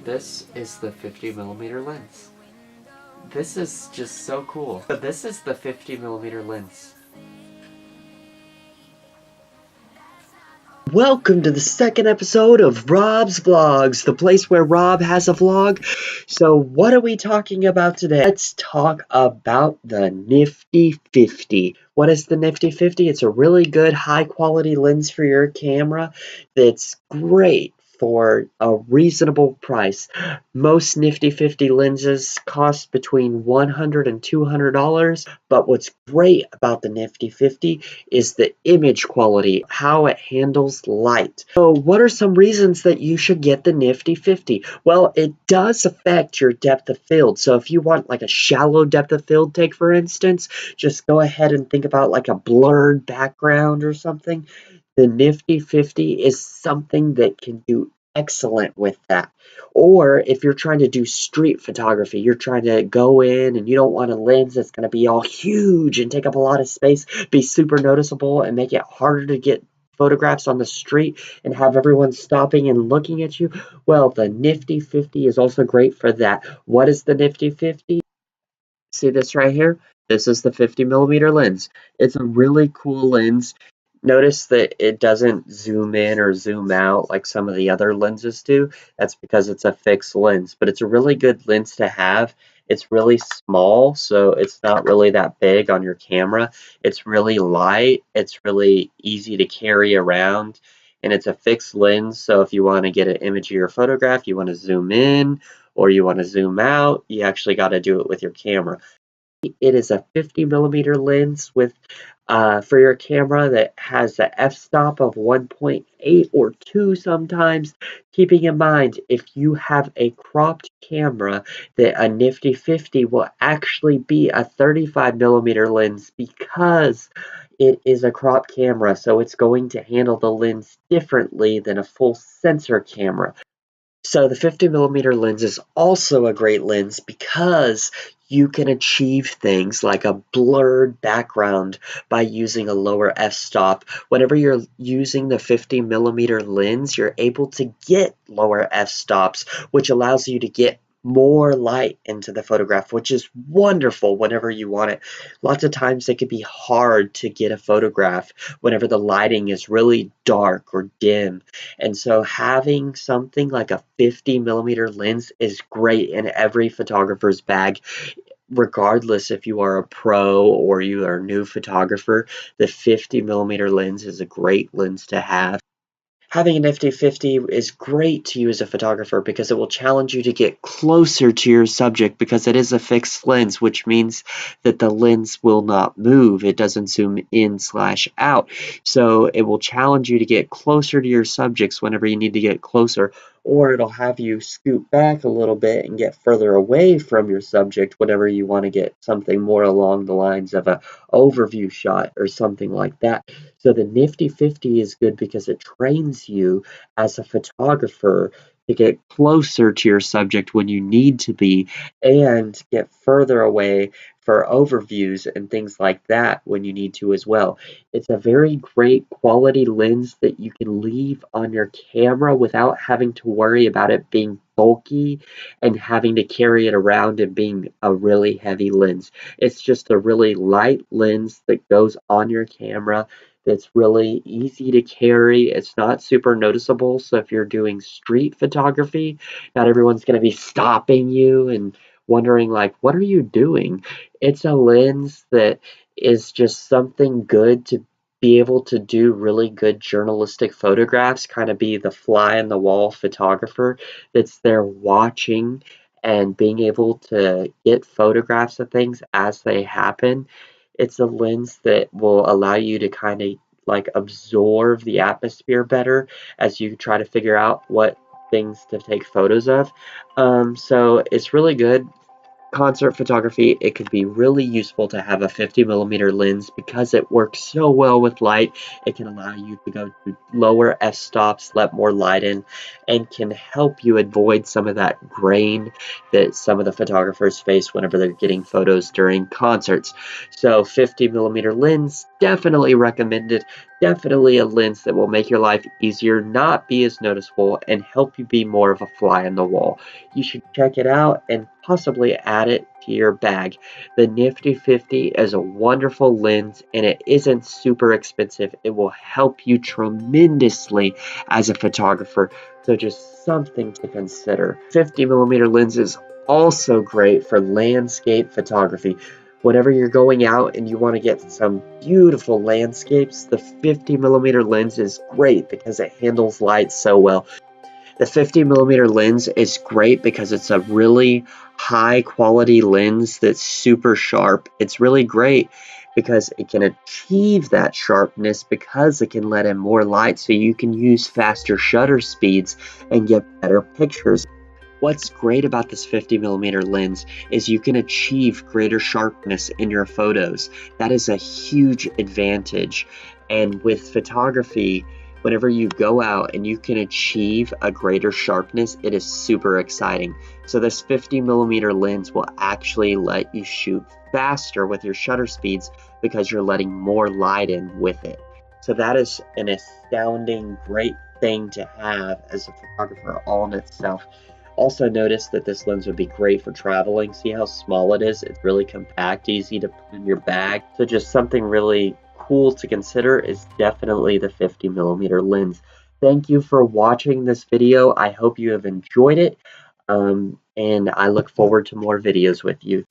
This is the 50mm lens. This is just so cool. But this is the 50mm lens. Welcome to the second episode of Rob's Vlogs, the place where Rob has a vlog. So what are we talking about today? Let's talk about the Nifty 50. What is the Nifty 50? It's a really good high quality lens for your camera that's great for a reasonable price. Most Nifty 50 lenses cost between $100 and $200, but what's great about the Nifty 50 is the image quality, how it handles light. So what are some reasons that you should get the Nifty 50? Well, it does affect your depth of field. So if you want like a shallow depth of field take, for instance, just go ahead and think about like a blurred background or something. The Nifty 50 is something that can do excellent with that. Or if you're trying to do street photography, you're trying to go in and you don't want a lens that's going to be all huge and take up a lot of space, be super noticeable and make it harder to get photographs on the street and have everyone stopping and looking at you. Well, the Nifty 50 is also great for that. What is the Nifty 50? See this right here? This is the 50mm lens. It's a really cool lens. Notice that it doesn't zoom in or zoom out like some of the other lenses do. That's because it's a fixed lens, but it's a really good lens to have. It's really small, so it's not really that big on your camera. It's really light. It's really easy to carry around, and it's a fixed lens, so if you want to get an image of your photograph, you want to zoom in or you want to zoom out, you actually got to do it with your camera. It is a 50mm lens with for your camera that has an f-stop of 1.8 or 2 sometimes. Keeping in mind, if you have a cropped camera, that a Nifty 50 will actually be a 35mm lens because it is a cropped camera, so it's going to handle the lens differently than a full sensor camera. So the 50mm lens is also a great lens because you can achieve things like a blurred background by using a lower f-stop. Whenever you're using the 50mm lens, you're able to get lower f-stops, which allows you to get more light into the photograph, which is wonderful whenever you want it. Lots of times it can be hard to get a photograph whenever the lighting is really dark or dim. And so having something like a 50mm lens is great in every photographer's bag. Regardless if you are a pro or you are a new photographer, the 50mm lens is a great lens to have. Having a Nifty 50 is great to use as a photographer because it will challenge you to get closer to your subject because it is a fixed lens, which means that the lens will not move. It doesn't zoom in/out. So it will challenge you to get closer to your subjects whenever you need to get closer, or it'll have you scoot back a little bit and get further away from your subject whenever you want to get something more along the lines of an overview shot or something like that. So the Nifty 50 is good because it trains you as a photographer to get closer to your subject when you need to be and get further away for overviews and things like that when you need to as well. It's a very great quality lens that you can leave on your camera without having to worry about it being bulky and having to carry it around and being a really heavy lens. It's just a really light lens that goes on your camera that's really easy to carry. It's not super noticeable, so if you're doing street photography, not everyone's going to be stopping you and wondering like, what are you doing? It's a lens that is just something good to be able to do really good journalistic photographs, kind of be the fly on the wall photographer that's there watching and being able to get photographs of things as they happen. It's a lens that will allow you to kind of like absorb the atmosphere better as you try to figure out what things to take photos of. So it's really good. Concert photography, it could be really useful to have a 50mm lens because it works so well with light. It can allow you to go to lower f-stops, let more light in, and can help you avoid some of that grain that some of the photographers face whenever they're getting photos during concerts. So 50mm lens, definitely recommended. definitely a lens that will make your life easier, not be as noticeable, and help you be more of a fly on the wall. You should check it out and possibly add it to your bag. The Nifty 50 is a wonderful lens and it isn't super expensive. It will help you tremendously as a photographer, so just something to consider. 50mm lens is also great for landscape photography. Whenever you're going out and you want to get some beautiful landscapes, the 50mm lens is great because it handles light so well. The 50mm lens is great because it's a really high quality lens that's super sharp. It's really great because it can achieve that sharpness because it can let in more light, so you can use faster shutter speeds and get better pictures. What's great about this 50mm lens is you can achieve greater sharpness in your photos. That is a huge advantage. And with photography, whenever you go out and you can achieve a greater sharpness, it is super exciting. So this 50mm lens will actually let you shoot faster with your shutter speeds because you're letting more light in with it. So that is an astounding, great thing to have as a photographer all in itself. Also notice that this lens would be great for traveling. See how small it is? It's really compact, easy to put in your bag. So just something really cool to consider is definitely the 50mm lens. Thank you for watching this video. I hope you have enjoyed it. And I look forward to more videos with you.